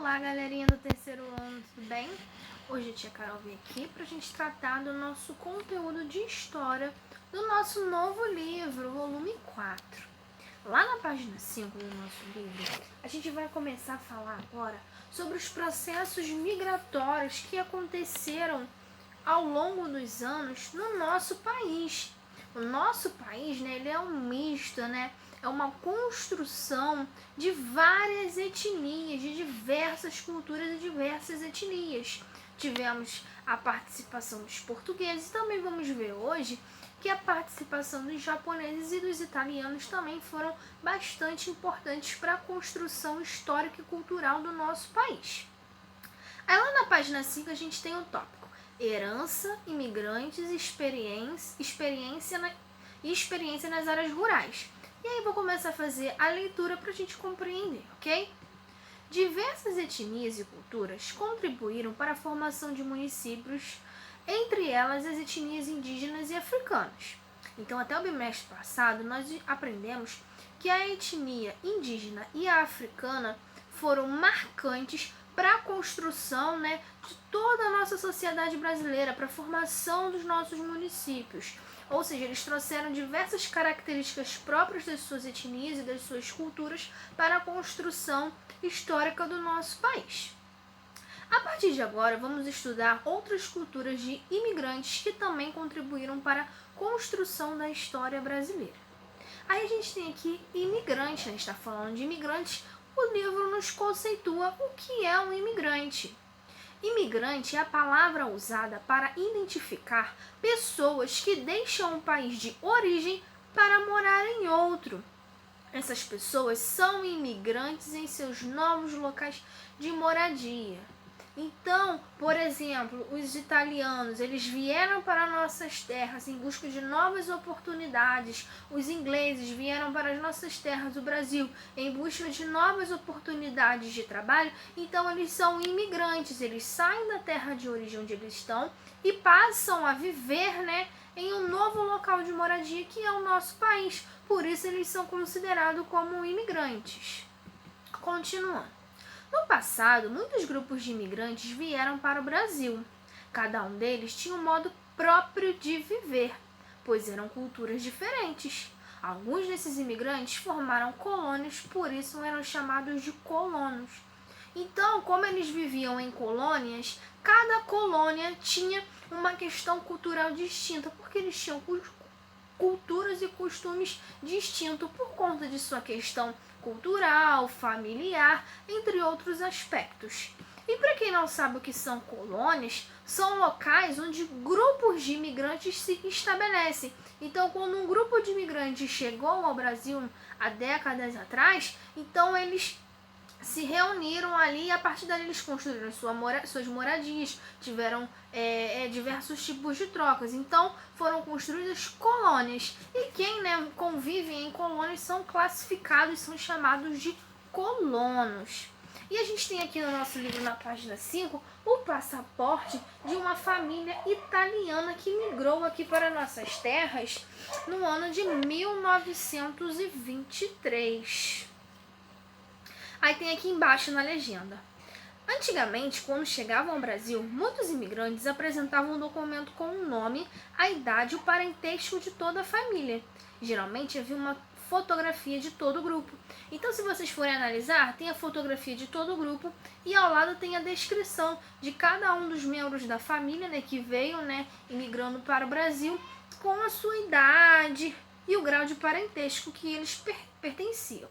Olá, galerinha do terceiro ano, tudo bem? Hoje a tia Carol veio aqui pra gente tratar do nosso conteúdo de história do nosso novo livro, volume 4. Lá na página 5 do nosso livro, a gente vai começar a falar agora sobre os processos migratórios que aconteceram ao longo dos anos no nosso país. O nosso país, ele é um misto, é uma construção de várias etnias, de diversas culturas e diversas etnias. Tivemos a participação dos portugueses, também vamos ver hoje que a participação dos japoneses e dos italianos também foram bastante importantes para a construção histórica e cultural do nosso país. Aí lá na página 5 a gente tem o tópico herança, imigrantes, experiência nas áreas rurais. E aí vou começar a fazer a leitura para a gente compreender, ok? Diversas etnias e culturas contribuíram para a formação de municípios, entre elas as etnias indígenas e africanas. Então, até o bimestre passado, nós aprendemos que a etnia indígena e a africana foram marcantes para a construção, de toda a nossa sociedade brasileira, para a formação dos nossos municípios. Ou seja, eles trouxeram diversas características próprias das suas etnias e das suas culturas para a construção histórica do nosso país. A partir de agora, vamos estudar outras culturas de imigrantes que também contribuíram para a construção da história brasileira. Aí a gente tem aqui imigrante, a gente está falando de imigrantes, o livro nos conceitua o que é um imigrante. Imigrante é a palavra usada para identificar pessoas que deixam um país de origem para morar em outro. Essas pessoas são imigrantes em seus novos locais de moradia. Então, por exemplo, os italianos, eles vieram para nossas terras em busca de novas oportunidades. Os ingleses vieram para as nossas terras do Brasil em busca de novas oportunidades de trabalho. Então, eles são imigrantes, eles saem da terra de origem onde eles estão e passam a viver, em um novo local de moradia que é o nosso país. Por isso, eles são considerados como imigrantes. Continuando. No passado, muitos grupos de imigrantes vieram para o Brasil. Cada um deles tinha um modo próprio de viver, pois eram culturas diferentes. Alguns desses imigrantes formaram colônias, por isso eram chamados de colonos. Então, como eles viviam em colônias, cada colônia tinha uma questão cultural distinta, porque eles tinham culturas e costumes distintos por conta de sua questão cultural, familiar, entre outros aspectos. E para quem não sabe o que são colônias, são locais onde grupos de imigrantes se estabelecem. Então, quando um grupo de imigrantes chegou ao Brasil há décadas atrás, então eles se reuniram ali e a partir dali eles construíram suas moradias, tiveram diversos tipos de trocas. Então foram construídas colônias e quem convive em colônias são classificados, são chamados de colonos. E a gente tem aqui no nosso livro, na página 5, o passaporte de uma família italiana que migrou aqui para nossas terras no ano de 1923. Aí tem aqui embaixo na legenda. Antigamente, quando chegavam ao Brasil, muitos imigrantes apresentavam um documento com o nome, a idade e o parentesco de toda a família. Geralmente havia uma fotografia de todo o grupo. Então, se vocês forem analisar, tem a fotografia de todo o grupo e ao lado tem a descrição de cada um dos membros da família, que veio, imigrando para o Brasil, com a sua idade e o grau de parentesco que eles pertenciam.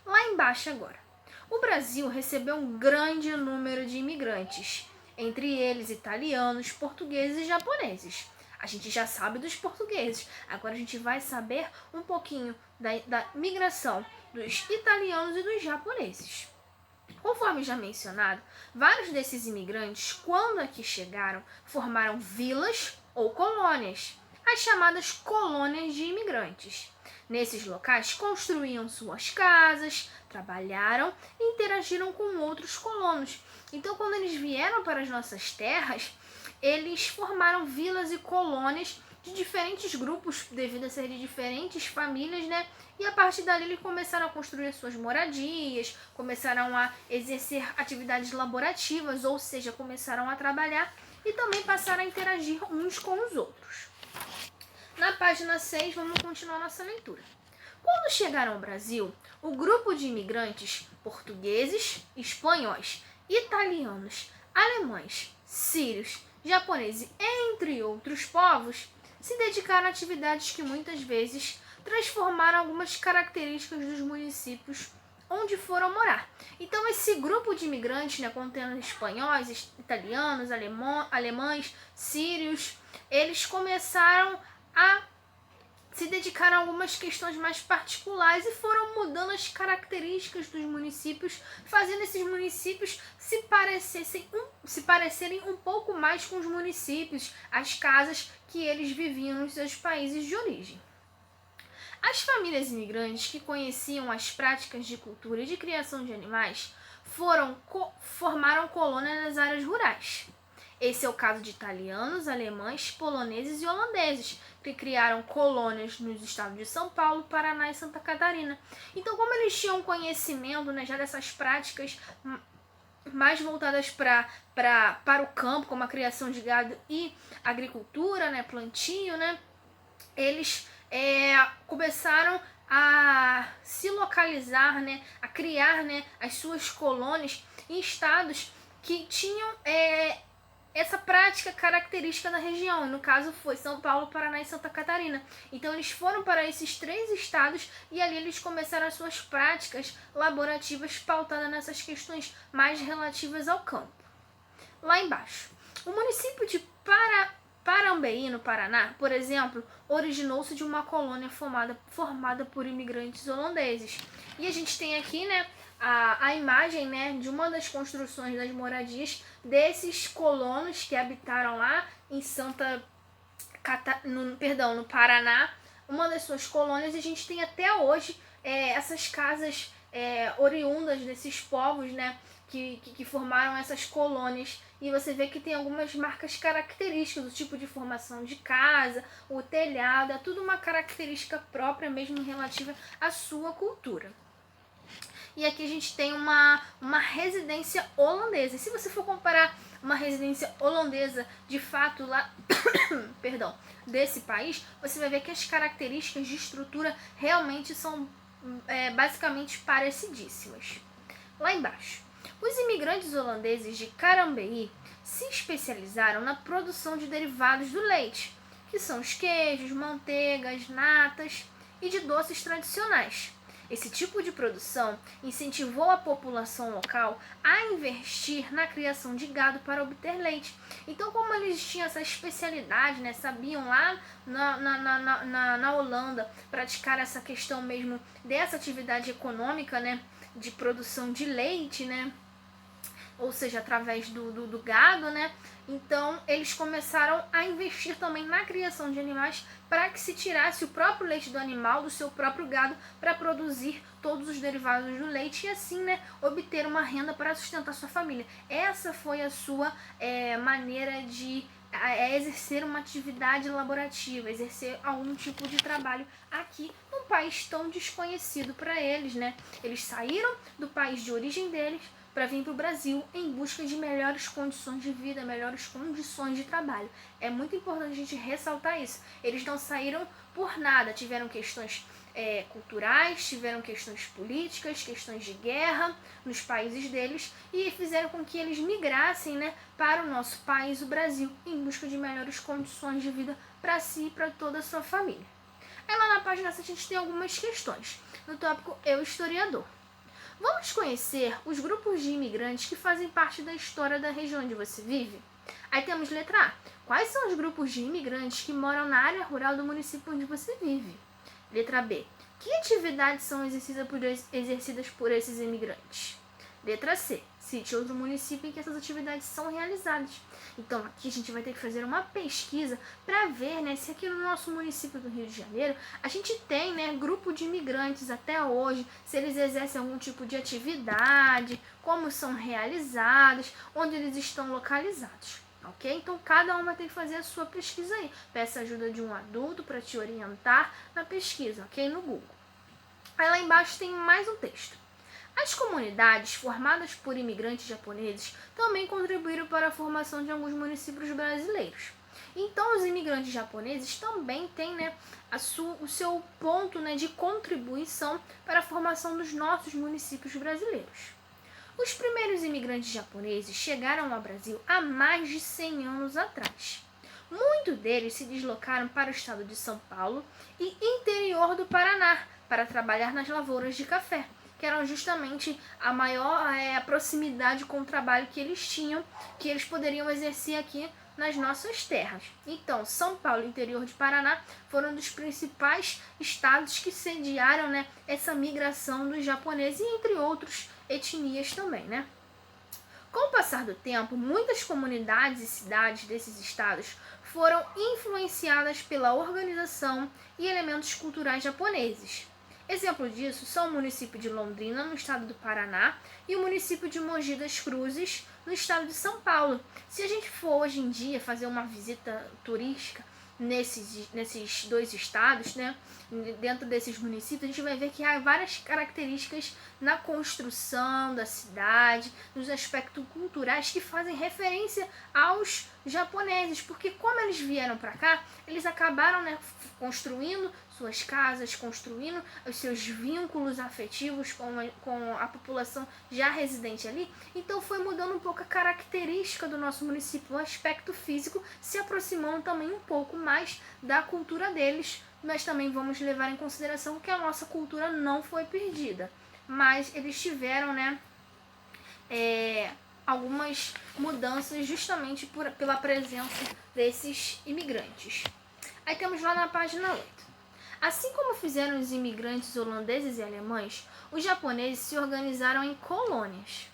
Lá embaixo agora. O Brasil recebeu um grande número de imigrantes, entre eles italianos, portugueses e japoneses. A gente já sabe dos portugueses, agora a gente vai saber um pouquinho da migração dos italianos e dos japoneses. Conforme já mencionado, vários desses imigrantes, quando aqui chegaram, formaram vilas ou colônias, as chamadas colônias de imigrantes. Nesses locais, construíam suas casas, trabalharam e interagiram com outros colonos. Então, quando eles vieram para as nossas terras, eles formaram vilas e colônias de diferentes grupos, devido a ser de diferentes famílias, né? E a partir dali eles começaram a construir suas moradias, começaram a exercer atividades laborativas, ou seja, começaram a trabalhar e também passaram a interagir uns com os outros. Na página 6, vamos continuar nossa leitura. Quando chegaram ao Brasil, o grupo de imigrantes portugueses, espanhóis, italianos, alemães, sírios, japoneses, entre outros povos, se dedicaram a atividades que muitas vezes transformaram algumas características dos municípios onde foram morar. Então esse grupo de imigrantes, né, contendo espanhóis, italianos, alemães, sírios, eles começaram a se dedicaram a algumas questões mais particulares e foram mudando as características dos municípios, fazendo esses municípios se parecerem um pouco mais com os municípios, as casas que eles viviam nos seus países de origem. As famílias imigrantes que conheciam as práticas de cultura e de criação de animais formaram colônias nas áreas rurais. Esse é o caso de italianos, alemães, poloneses e holandeses, que criaram colônias nos estados de São Paulo, Paraná e Santa Catarina. Então, como eles tinham conhecimento, né, já dessas práticas mais voltadas para o campo, como a criação de gado e agricultura, né, plantio, né, eles começaram a se localizar, né, a criar, né, as suas colônias em estados que tinham essa prática característica da região. No caso foi São Paulo, Paraná e Santa Catarina. Então eles foram para esses 3 estados e ali eles começaram as suas práticas laborativas pautadas nessas questões mais relativas ao campo. Lá embaixo, o município de Parambeí, no Paraná, por exemplo, originou-se de uma colônia formada por imigrantes holandeses. E a gente tem aqui, né, a imagem, né, de uma das construções das moradias desses colonos que habitaram lá em no Paraná, uma das suas colônias, e a gente tem até hoje essas casas oriundas desses povos, né, que formaram essas colônias, e você vê que tem algumas marcas características, o tipo de formação de casa, o telhado, é tudo uma característica própria mesmo relativa à sua cultura. E aqui a gente tem uma residência holandesa. E se você for comparar uma residência holandesa de fato lá perdão, desse país, você vai ver que as características de estrutura realmente são basicamente parecidíssimas. Lá embaixo, os imigrantes holandeses de Carambeí se especializaram na produção de derivados do leite, que são os queijos, manteigas, natas e de doces tradicionais. Esse tipo de produção incentivou a população local a investir na criação de gado para obter leite. Então, como eles tinham essa especialidade, né, sabiam lá na Holanda praticar essa questão mesmo dessa atividade econômica, né, de produção de leite, né, ou seja, através do gado, né? Então, eles começaram a investir também na criação de animais para que se tirasse o próprio leite do animal, do seu próprio gado, para produzir todos os derivados do leite e assim, né, obter uma renda para sustentar sua família. Essa foi a sua maneira de exercer uma atividade laborativa, exercer algum tipo de trabalho aqui num país tão desconhecido para eles, né? Eles saíram do país de origem deles para vir para o Brasil em busca de melhores condições de vida, melhores condições de trabalho. É muito importante a gente ressaltar isso. Eles não saíram por nada, tiveram questões culturais, tiveram questões políticas, questões de guerra nos países deles e fizeram com que eles migrassem, né, para o nosso país, o Brasil, em busca de melhores condições de vida para si e para toda a sua família. Aí lá na página 7 a gente tem algumas questões. No tópico Eu Historiador. Vamos conhecer os grupos de imigrantes que fazem parte da história da região onde você vive? Aí temos letra A. Quais são os grupos de imigrantes que moram na área rural do município onde você vive? Letra B. Que atividades são exercidas por esses imigrantes? Letra C. Cite outro município em que essas atividades são realizadas. Então aqui a gente vai ter que fazer uma pesquisa para ver, né, se aqui no nosso município do Rio de Janeiro a gente tem, né, grupo de imigrantes até hoje, se eles exercem algum tipo de atividade, como são realizadas, onde eles estão localizados. ok? Então, cada um vai ter que fazer a sua pesquisa aí. Peça ajuda de um adulto para te orientar na pesquisa, ok? No Google. Aí lá embaixo tem mais um texto. As comunidades formadas por imigrantes japoneses também contribuíram para a formação de alguns municípios brasileiros. Então, os imigrantes japoneses também têm, né, o seu ponto, né, de contribuição para a formação dos nossos municípios brasileiros. Os primeiros imigrantes japoneses chegaram ao Brasil há mais de 100 anos atrás. Muitos deles se deslocaram para o estado de São Paulo e interior do Paraná para trabalhar nas lavouras de café, que eram justamente a maior proximidade com o trabalho que eles tinham, que eles poderiam exercer aqui nas nossas terras. Então, São Paulo e interior de Paraná foram um dos principais estados que sediaram, né, essa migração dos japoneses, e entre outros etnias também, né? Com o passar do tempo, muitas comunidades e cidades desses estados foram influenciadas pela organização e elementos culturais japoneses. Exemplo disso são o município de Londrina, no estado do Paraná, e o município de Mogi das Cruzes, no estado de São Paulo. Se a gente for hoje em dia fazer uma visita turística nesses dois estados, né, dentro desses municípios, a gente vai ver que há várias características na construção da cidade, nos aspectos culturais que fazem referência aos japoneses, porque como eles vieram para cá, eles acabaram, né, construindo suas casas, construindo os seus vínculos afetivos com a população já residente ali. Então foi mudando um pouco a característica do nosso município, o aspecto físico, se aproximando também um pouco mais da cultura deles, mas também vamos levar em consideração que a nossa cultura não foi perdida, mas eles tiveram, né, algumas mudanças justamente pela presença desses imigrantes. Aí temos lá na página 8. Assim como fizeram os imigrantes holandeses e alemães, os japoneses se organizaram em colônias,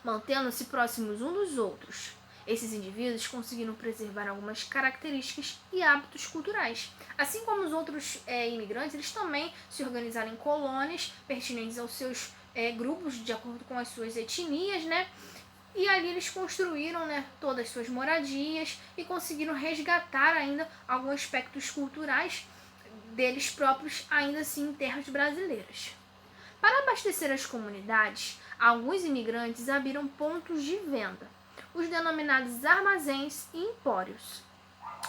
mantendo-se próximos uns dos outros. Esses indivíduos conseguiram preservar algumas características e hábitos culturais. Assim como os outros imigrantes, eles também se organizaram em colônias pertinentes aos seus grupos, de acordo com as suas etnias, né? E ali eles construíram, né, todas as suas moradias e conseguiram resgatar ainda alguns aspectos culturais deles próprios, ainda assim em terras brasileiras. Para abastecer as comunidades, alguns imigrantes abriram pontos de venda, os denominados armazéns e empórios.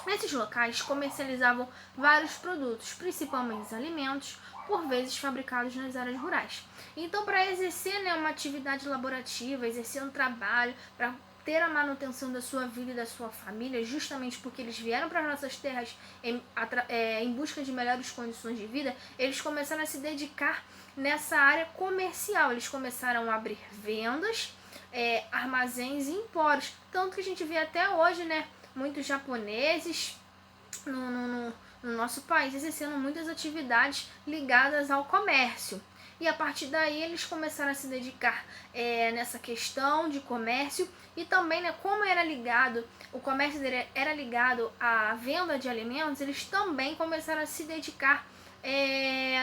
Nesses locais comercializavam vários produtos, principalmente alimentos, por vezes fabricados nas áreas rurais. Então, para exercer, né, uma atividade laborativa, exercer um trabalho, para ter a manutenção da sua vida e da sua família, justamente porque eles vieram para as nossas terras em busca de melhores condições de vida, eles começaram a se dedicar nessa área comercial. Eles começaram a abrir vendas, armazéns e empórios. Tanto que a gente vê até hoje, né, muitos japoneses no nosso país exercendo muitas atividades ligadas ao comércio. E a partir daí eles começaram a se dedicar nessa questão de comércio, e também, né, como o comércio dele era ligado à venda de alimentos, eles também começaram a se dedicar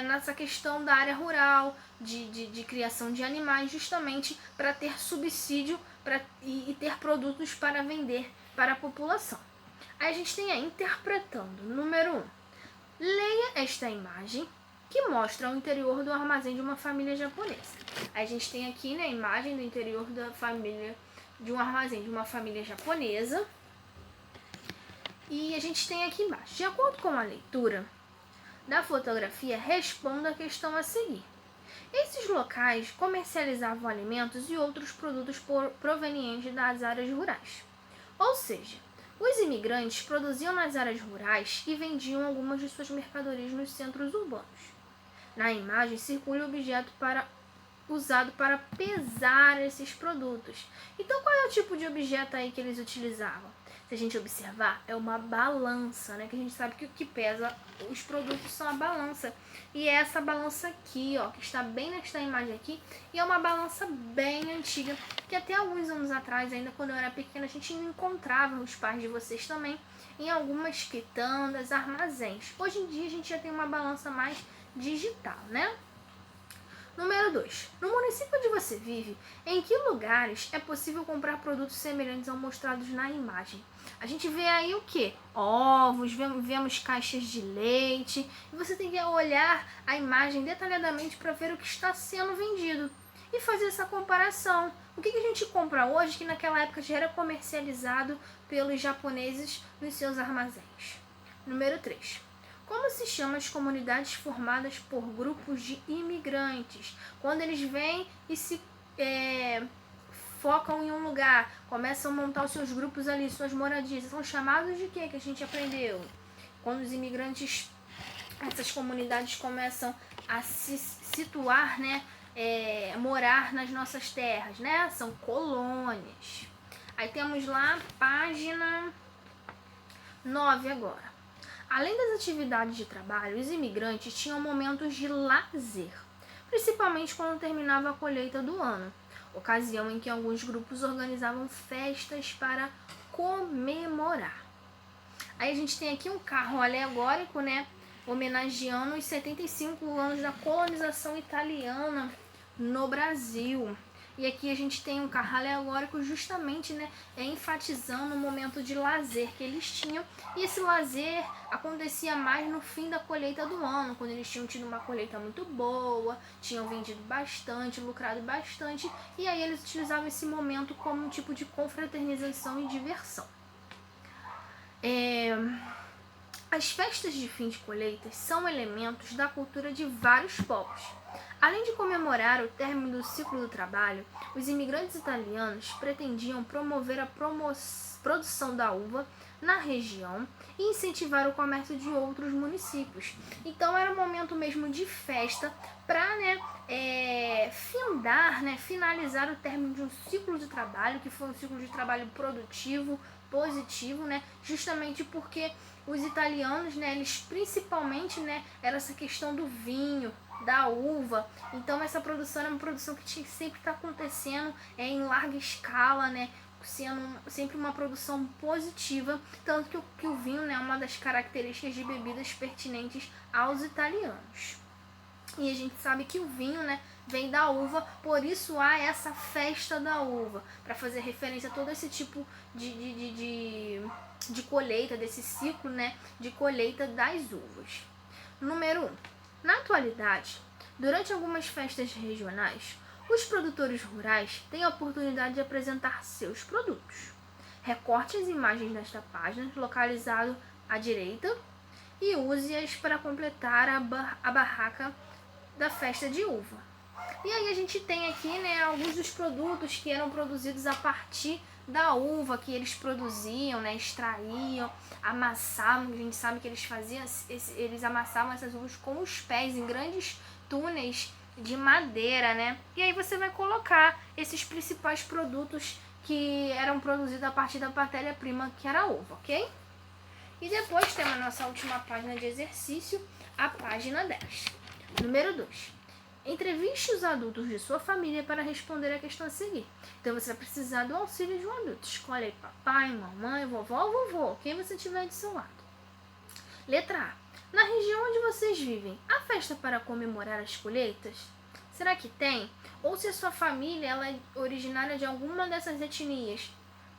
nessa questão da área rural, de criação de animais, justamente para ter subsídio e ter produtos para vender para a população. Aí a gente tem interpretando. Número 1. Leia esta imagem que mostra o interior do armazém de uma família japonesa. Aí a gente tem aqui, né, a imagem do interior da família, de um armazém de uma família japonesa. E a gente tem aqui embaixo, de acordo com a leitura da fotografia, responda a questão a seguir. Esses locais comercializavam alimentos e outros produtos provenientes das áreas rurais. Ou seja, os imigrantes produziam nas áreas rurais e vendiam algumas de suas mercadorias nos centros urbanos. Na imagem circula o objeto usado para pesar esses produtos. Então, qual é o tipo de objeto aí que eles utilizavam? Se a gente observar, é uma balança, né? Que a gente sabe que o que pesa os produtos são a balança. E é essa balança aqui, ó, que está bem nesta imagem aqui, e é uma balança bem antiga, que até alguns anos atrás, ainda quando eu era pequena, a gente encontrava, os pais de vocês também, em algumas quitandas, armazéns. Hoje em dia a gente já tem uma balança mais digital, né? Número 2. No município onde você vive, em que lugares é possível comprar produtos semelhantes ao mostrados na imagem? A gente vê aí o quê? Ovos, vemos caixas de leite. E você tem que olhar a imagem detalhadamente para ver o que está sendo vendido e fazer essa comparação. O que a gente compra hoje que naquela época já era comercializado pelos japoneses nos seus armazéns? Número 3. Como se chama as comunidades formadas por grupos de imigrantes? Quando eles vêm e se focam em um lugar, começam a montar os seus grupos ali, suas moradias. São chamados de quê que a gente aprendeu? Quando os imigrantes, essas comunidades começam a se situar, né? Morar nas nossas terras, né? São colônias. Aí temos lá página 9 agora. Além das atividades de trabalho, os imigrantes tinham momentos de lazer, principalmente quando terminava a colheita do ano, ocasião em que alguns grupos organizavam festas para comemorar. Aí a gente tem aqui um carro alegórico, né, homenageando os 75 anos da colonização italiana no Brasil. E aqui a gente tem um carro alegórico justamente, né, enfatizando o momento de lazer que eles tinham. E esse lazer acontecia mais no fim da colheita do ano, quando eles tinham tido uma colheita muito boa, tinham vendido bastante, lucrado bastante. E aí eles utilizavam esse momento como um tipo de confraternização e diversão. As festas de fim de colheitas são elementos da cultura de vários povos. Além de comemorar o término do ciclo do trabalho, os imigrantes italianos pretendiam promover a produção da uva na região e incentivar o comércio de outros municípios. Então era um momento mesmo de festa para finalizar o término de um ciclo de trabalho, que foi um ciclo de trabalho produtivo, positivo, justamente porque os italianos, eles principalmente, era essa questão do vinho, da uva. Então essa produção é uma produção que sempre está acontecendo em larga escala, sendo sempre uma produção positiva, tanto que o vinho é uma das características de bebidas pertinentes aos italianos. E a gente sabe que o vinho, vem da uva, por isso há essa festa da uva, para fazer referência a todo esse tipo de colheita, desse ciclo, de colheita das uvas. Número 1. Na atualidade, durante algumas festas regionais, os produtores rurais têm a oportunidade de apresentar seus produtos. Recorte as imagens desta página, localizado à direita, e use-as para completar a barraca da festa de uva. E aí a gente tem aqui, alguns dos produtos que eram produzidos a partir da uva que eles produziam, extraíam, amassavam. A gente sabe que eles faziam, eles amassavam essas uvas com os pés em grandes túneis de madeira, E aí você vai colocar esses principais produtos que eram produzidos a partir da matéria-prima, que era a uva, ok? E depois temos a nossa última página de exercício, a página 10. Número 2. Entreviste os adultos de sua família para responder a questão a seguir. Então você vai precisar do auxílio de um adulto. Escolhe aí papai, mamãe, vovó ou vovô, quem você tiver de seu lado. Letra A. Na região onde vocês vivem, há festa para comemorar as colheitas? Será que tem? Ou se a sua família ela é originária de alguma dessas etnias?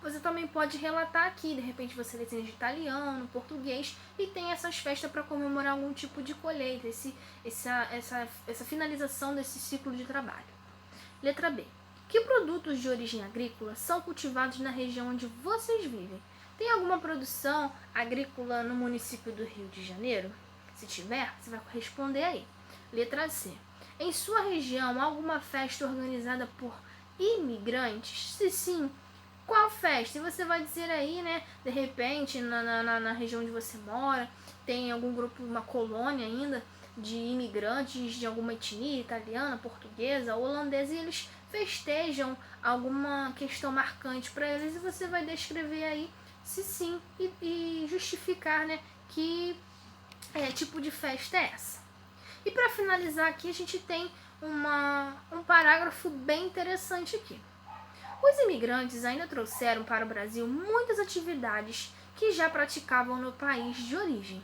Você também pode relatar aqui, de repente você é de italiano, português, e tem essas festas para comemorar algum tipo de colheita, essa finalização desse ciclo de trabalho. Letra B. Que produtos de origem agrícola são cultivados na região onde vocês vivem? Tem alguma produção agrícola no município do Rio de Janeiro? Se tiver, você vai responder aí. Letra C. Em sua região, há alguma festa organizada por imigrantes? Se sim, qual festa? E você vai dizer aí, de repente, na região onde você mora, tem algum grupo, uma colônia ainda, de imigrantes de alguma etnia, italiana, portuguesa, holandesa, e eles festejam alguma questão marcante para eles, e você vai descrever aí se sim e justificar, que tipo de festa é essa. E para finalizar aqui, a gente tem um parágrafo bem interessante aqui. Os imigrantes ainda trouxeram para o Brasil muitas atividades que já praticavam no país de origem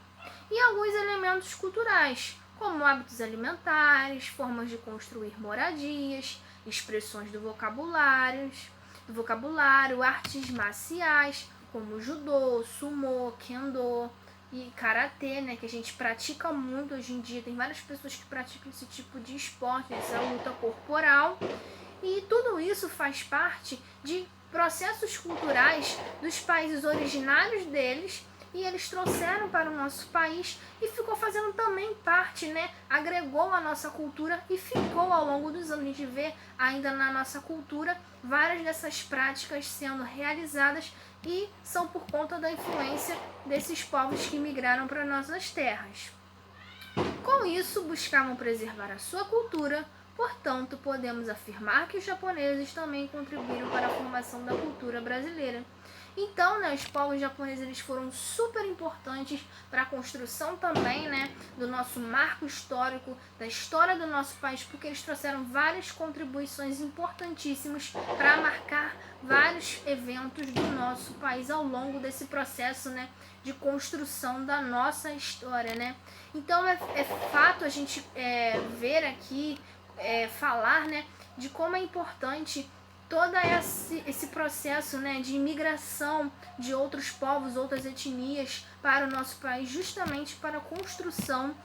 e alguns elementos culturais, como hábitos alimentares, formas de construir moradias, expressões do vocabulário, artes marciais, como judô, sumô, kendo e karatê, né, que a gente pratica muito hoje em dia. Tem várias pessoas que praticam esse tipo de esporte, essa luta corporal. E tudo isso faz parte de processos culturais dos países originários deles, e eles trouxeram para o nosso país e ficou fazendo também parte, né? Agregou a nossa cultura e ficou ao longo dos anos. A gente vê ainda na nossa cultura várias dessas práticas sendo realizadas, e são por conta da influência desses povos que migraram para nossas terras. Com isso, buscavam preservar a sua cultura. Portanto, podemos afirmar que os japoneses também contribuíram para a formação da cultura brasileira. Então, né, os povos japoneses, eles foram super importantes para a construção também, né, do nosso marco histórico, da história do nosso país, porque eles trouxeram várias contribuições importantíssimas para marcar vários eventos do nosso país ao longo desse processo, né, de construção da nossa história, né. Então, é fato a gente ver aqui, falar, né, de como é importante todo esse processo, né, de imigração de outros povos, outras etnias para o nosso país, justamente para a construção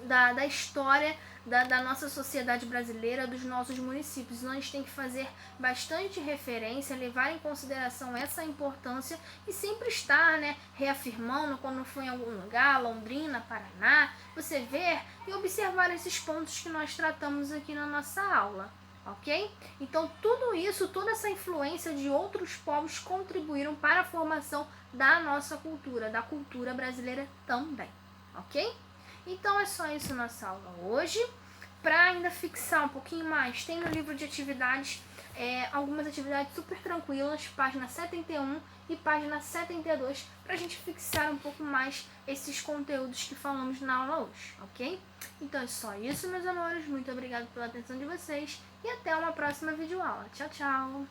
da história da nossa sociedade brasileira, dos nossos municípios. Então, a gente tem que fazer bastante referência, levar em consideração essa importância e sempre estar, né, reafirmando quando for em algum lugar, Londrina, Paraná, você ver e observar esses pontos que nós tratamos aqui na nossa aula. Ok? Então, tudo isso, toda essa influência de outros povos contribuíram para a formação da nossa cultura, da cultura brasileira também. Ok? Então, é só isso nossa aula hoje. Para ainda fixar um pouquinho mais, tem no livro de atividades algumas atividades super tranquilas, página 71 e página 72, para a gente fixar um pouco mais esses conteúdos que falamos na aula hoje, ok? Então é só isso, meus amores. Muito obrigada pela atenção de vocês e até uma próxima videoaula. Tchau, tchau!